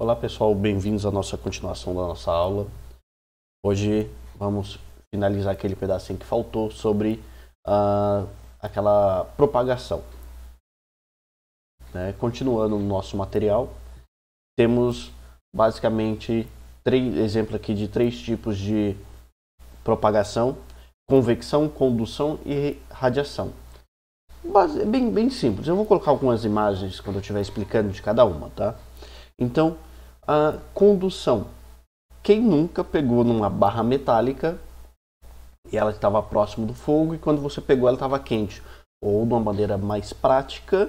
Olá pessoal, bem-vindos à nossa continuação da nossa aula. Hoje vamos finalizar aquele pedacinho que faltou sobre aquela propagação. Continuando no nosso material, temos basicamente exemplos aqui de 3 tipos de propagação: convecção, condução e radiação. É bem simples. Eu vou colocar algumas imagens quando eu estiver explicando de cada uma, tá? Então, a condução. Quem nunca pegou numa barra metálica e ela estava próximo do fogo e quando você pegou ela estava quente? Ou de uma maneira mais prática,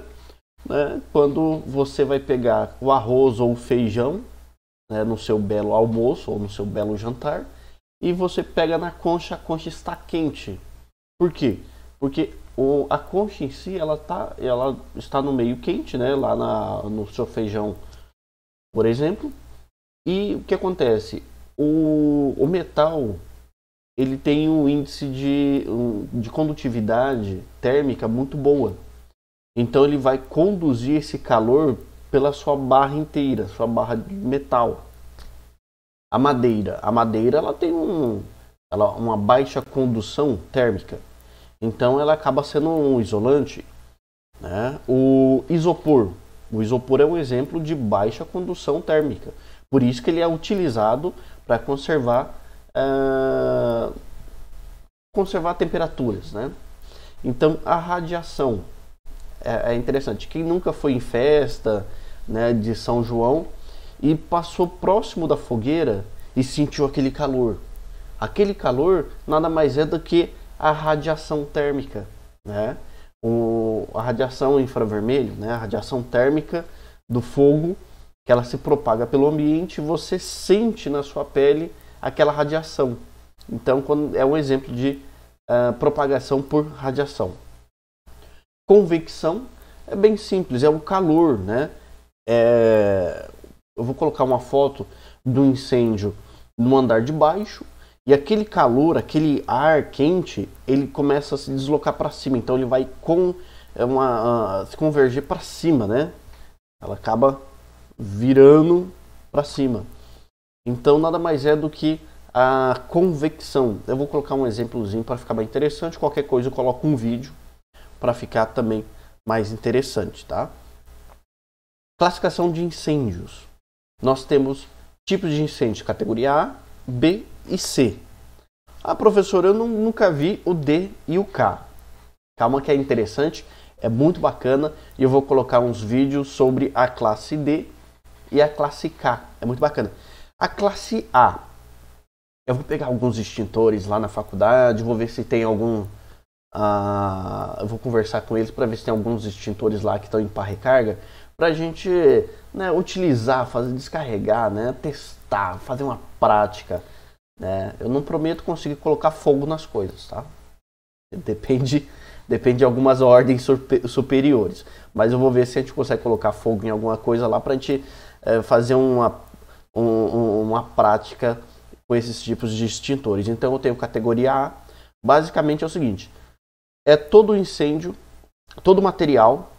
né, quando você vai pegar o arroz ou o feijão, né, no seu belo almoço ou no seu belo jantar, e você pega na concha, a concha está quente. Por quê? Porque a concha em si ela está no meio quente, né, lá no seu feijão, por exemplo. E o que acontece? O metal ele tem um índice de condutividade térmica muito boa. Então ele vai conduzir esse calor pela sua barra inteira, sua barra de metal. A madeira ela tem uma baixa condução térmica. Então ela acaba sendo um isolante, né? O isopor é um exemplo de baixa condução térmica. Por isso que ele é utilizado para conservar temperaturas, né? Então a radiação é interessante. Quem nunca foi em festa, né, de São João e passou próximo da fogueira e sentiu aquele calor. Aquele calor nada mais é do que a radiação térmica, né? A radiação infravermelho, né? A radiação térmica do fogo, que ela se propaga pelo ambiente, você sente na sua pele aquela radiação. Então, é um exemplo de propagação por radiação. Convecção é bem simples, é o calor, né? Eu vou colocar uma foto do incêndio no andar de baixo e aquele calor, aquele ar quente, ele começa a se deslocar para cima. Então, ele vai se converger para cima, né? Ela acaba virando para cima. Então nada mais é do que a convecção. Eu vou colocar um exemplozinho para ficar bem interessante. Qualquer coisa eu coloco um vídeo para ficar também mais interessante, tá? Classificação de incêndios. Nós temos tipos de incêndio: categoria A, B e C. Ah, professor, eu nunca vi o D e o K. Calma que é interessante, é muito bacana e eu vou colocar uns vídeos sobre a classe D e a classe K. É muito bacana. A classe A, eu vou pegar alguns extintores lá na faculdade, vou ver se tem algum... eu vou conversar com eles para ver se tem alguns extintores lá que estão em par recarga, para a gente, né, utilizar, descarregar, né, testar, fazer uma prática. Né? Eu não prometo conseguir colocar fogo nas coisas, tá? Depende de algumas ordens superiores. Mas eu vou ver se a gente consegue colocar fogo em alguma coisa lá para a gente fazer uma prática com esses tipos de extintores. Então eu tenho categoria A. Basicamente é o seguinte: é todo incêndio, todo material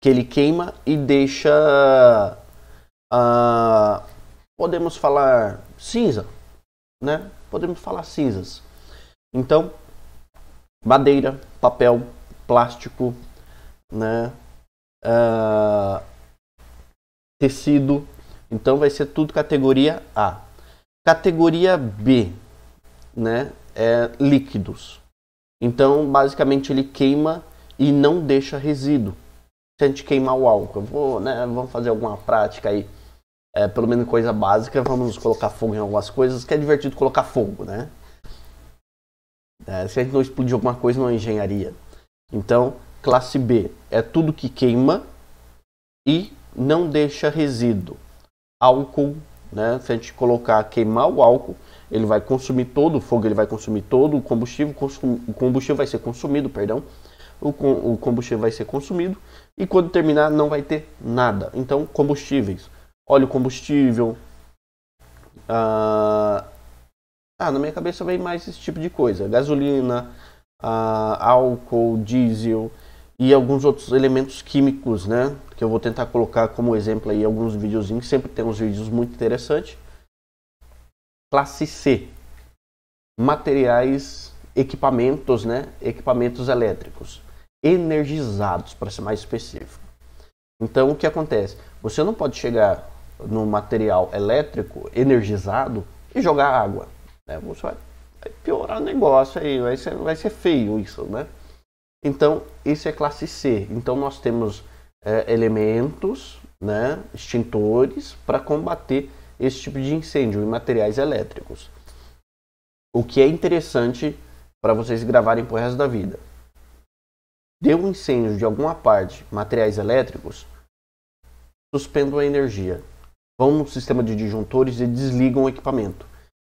que ele queima e deixa, podemos falar cinza, né? Podemos falar cinzas. Então, madeira, papel, plástico, né? Tecido. Então vai ser tudo categoria A. Categoria B, né? É líquidos. Então basicamente ele queima e não deixa resíduo. Se a gente queimar o álcool, vamos fazer alguma prática aí, pelo menos coisa básica, vamos colocar fogo em algumas coisas, que é divertido colocar fogo, né? Se a gente não explodir alguma coisa numa engenharia. Então, classe B é tudo que queima e não deixa resíduo. Álcool, né? Se a gente queimar o álcool, ele vai consumir todo o fogo, ele vai consumir todo o combustível, o combustível vai ser consumido, perdão. O combustível vai ser consumido e quando terminar não vai ter nada. Então, combustíveis, óleo combustível, na minha cabeça vem mais esse tipo de coisa: gasolina, álcool, diesel e alguns outros elementos químicos, né? Que eu vou tentar colocar como exemplo aí alguns videozinhos. Sempre tem uns vídeos muito interessantes. Classe C. Materiais, equipamentos, né? Equipamentos elétricos. Energizados, para ser mais específico. Então, o que acontece? Você não pode chegar no material elétrico energizado e jogar água, né? Você vai piorar o negócio aí, vai ser feio isso, né? Então, isso é classe C. Então, nós temos elementos, né, extintores, para combater esse tipo de incêndio em materiais elétricos. O que é interessante para vocês gravarem pro resto da vida. Deu um incêndio de alguma parte, materiais elétricos, suspendam a energia. Vão no sistema de disjuntores e desligam o equipamento.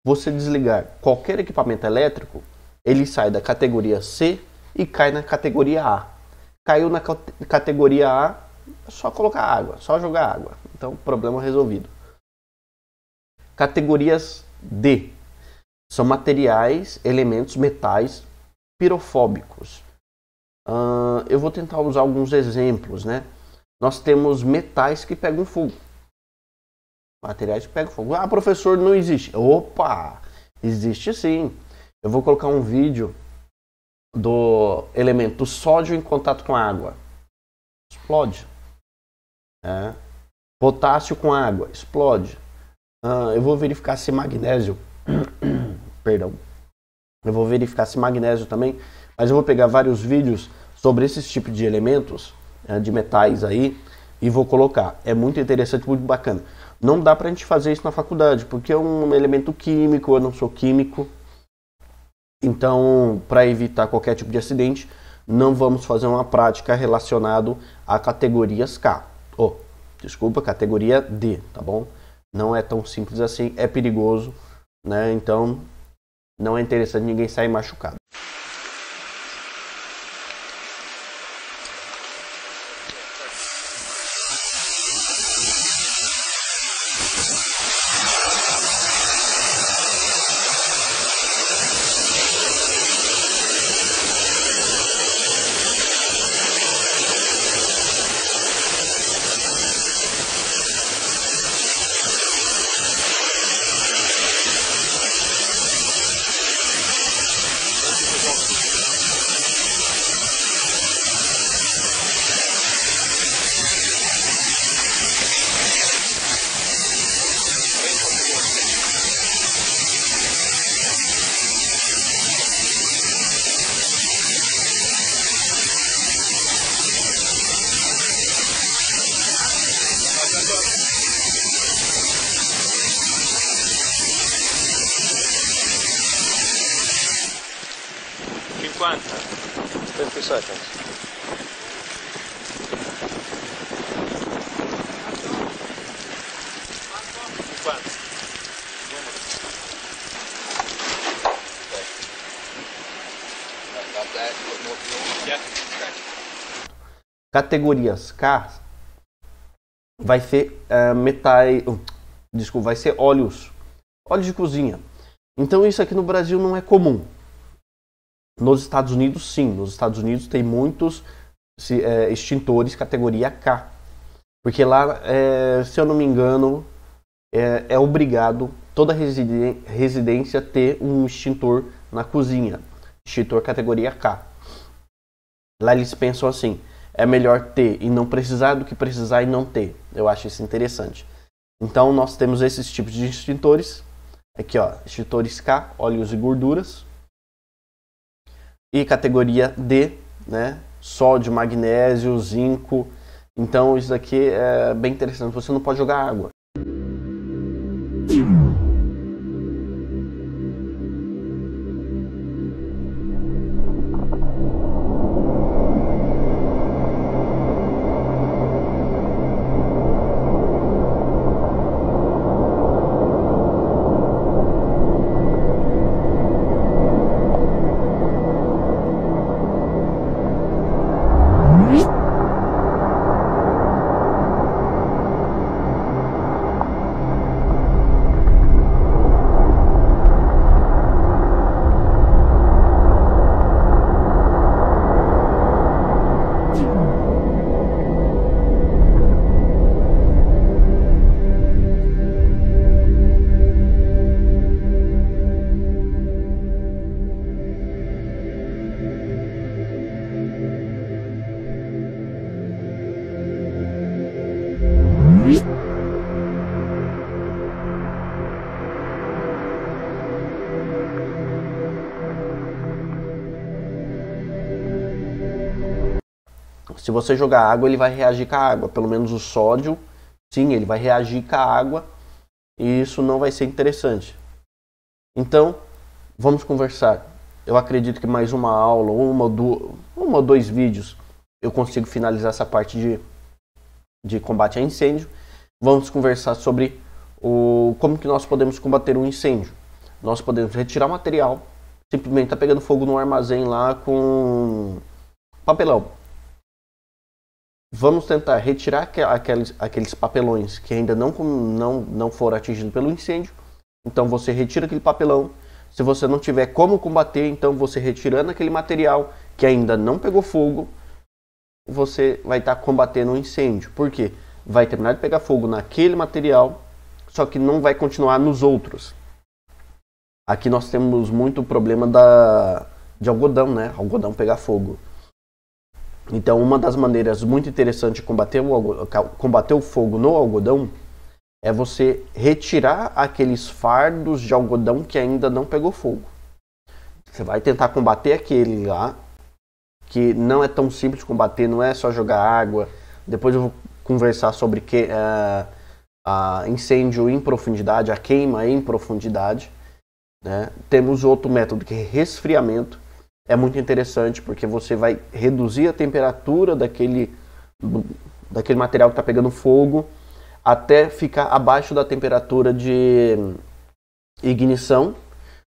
Você desligar qualquer equipamento elétrico, ele sai da categoria C e cai na categoria A. Caiu na categoria A, é só colocar água, só jogar água. Então, problema resolvido. Categorias D. São materiais, elementos, metais pirofóbicos. Eu vou tentar usar alguns exemplos, né? Nós temos metais que pegam fogo. Materiais que pegam fogo. Ah, professor, não existe. Opa! Existe sim. Eu vou colocar um vídeo do elemento sódio em contato com a água. Explode. Potássio com água. Explode. Eu vou verificar se magnésio... Perdão. Eu vou verificar se magnésio também. Mas eu vou pegar vários vídeos sobre esses tipos de elementos, de metais aí, e vou colocar. É muito interessante, muito bacana. Não dá pra gente fazer isso na faculdade, porque é um elemento químico, eu não sou químico. Então, para evitar qualquer tipo de acidente, não vamos fazer uma prática relacionada a categorias K. Desculpa, categoria D, tá bom? Não é tão simples assim, é perigoso, né? Então, não é interessante ninguém sair machucado. Quanta? 20 seconds. Categorias K vai ser metais, desculpa, vai ser óleos de cozinha. Então isso aqui no Brasil não é comum. Nos Estados Unidos, sim. Nos Estados Unidos tem muitos extintores categoria K. Porque lá, se eu não me engano, é obrigado toda residência ter um extintor na cozinha. Extintor categoria K. Lá eles pensam assim, é melhor ter e não precisar do que precisar e não ter. Eu acho isso interessante. Então nós temos esses tipos de extintores. Aqui, ó, extintores K, óleos e gorduras. E categoria D, né? Sódio, magnésio, zinco. Então isso daqui é bem interessante. Você não pode jogar água. Se você jogar água, ele vai reagir com a água. Pelo menos o sódio, sim, ele vai reagir com a água. E isso não vai ser interessante. Então, vamos conversar. Eu acredito que mais uma aula, uma ou dois vídeos, eu consigo finalizar essa parte de combate a incêndio. Vamos conversar sobre como que nós podemos combater um incêndio. Nós podemos retirar o material, simplesmente está pegando fogo no armazém lá com papelão. Vamos tentar retirar aqueles papelões que ainda não foram atingidos pelo incêndio. Então você retira aquele papelão. Se você não tiver como combater, então você retirando aquele material que ainda não pegou fogo, você vai estar combatendo um incêndio. Por quê? Vai terminar de pegar fogo naquele material, só que não vai continuar nos outros. Aqui nós temos muito problema de algodão, né? Algodão pegar fogo. Então uma das maneiras muito interessantes de combater o fogo no algodão é você retirar aqueles fardos de algodão que ainda não pegou fogo. Você vai tentar combater aquele lá, que não é tão simples de combater, não é só jogar água. Depois eu vou conversar sobre incêndio em profundidade, a queima em profundidade. Né? Temos outro método que é resfriamento. É muito interessante porque você vai reduzir a temperatura daquele material que está pegando fogo até ficar abaixo da temperatura de ignição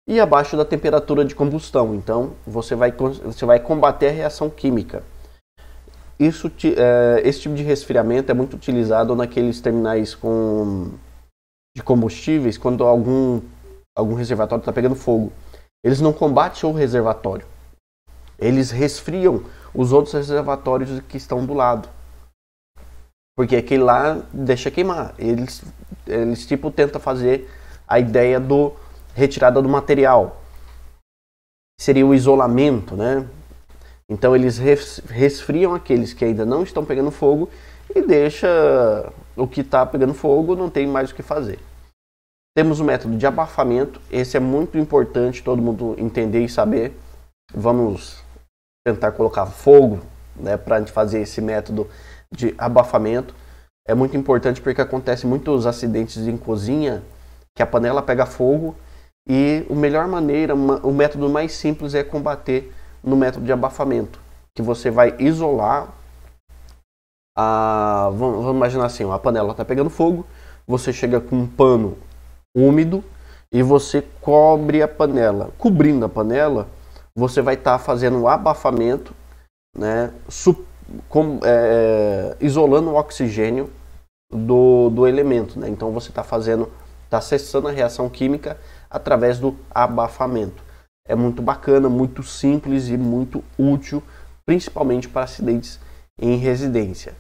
e abaixo da temperatura de combustão. Então você vai combater a reação química. Esse tipo de resfriamento é muito utilizado naqueles terminais de combustíveis, quando algum reservatório está pegando fogo. Eles não combatem o reservatório. Eles resfriam os outros reservatórios que estão do lado. Porque aquele lá deixa queimar. Eles tipo tentam fazer a ideia do retirada do material. Seria o isolamento, né? Então eles resfriam aqueles que ainda não estão pegando fogo e deixa o que está pegando fogo, não tem mais o que fazer. Temos o método de abafamento. Esse é muito importante todo mundo entender e saber. Vamos tentar colocar fogo, né, para a gente fazer esse método de abafamento. É muito importante porque acontece muitos acidentes em cozinha que a panela pega fogo e a melhor maneira, o método mais simples é combater no método de abafamento, que você vai isolar vamos imaginar assim, a panela está pegando fogo, você chega com um pano úmido e você cobre a panela. Cobrindo a panela, você vai estar fazendo o abafamento, né, isolando o oxigênio do elemento, né? Então você está cessando a reação química através do abafamento. É muito bacana, muito simples e muito útil, principalmente para acidentes em residência.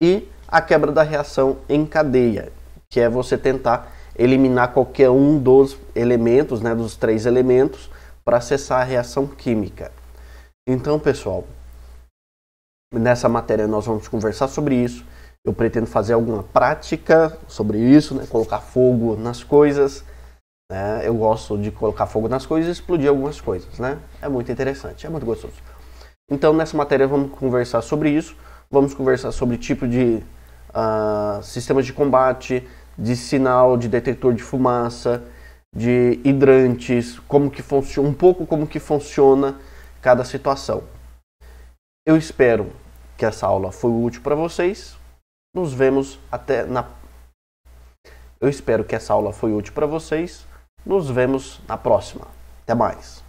E a quebra da reação em cadeia, que é você tentar eliminar qualquer um dos elementos, né, dos 3 elementos, para cessar a reação química. Então, pessoal, nessa matéria nós vamos conversar sobre isso. Eu pretendo fazer alguma prática sobre isso, né, colocar fogo nas coisas. Eu gosto de colocar fogo nas coisas e explodir algumas coisas, né? É muito interessante, é muito gostoso. Então, nessa matéria vamos conversar sobre isso. Vamos conversar sobre tipo de sistemas de combate, de sinal, de detector de fumaça, de hidrantes, como que funciona, um pouco como que funciona cada situação. Eu espero que essa aula foi útil para vocês. Nos vemos Eu espero que essa aula foi útil para vocês. Nos vemos na próxima. Até mais.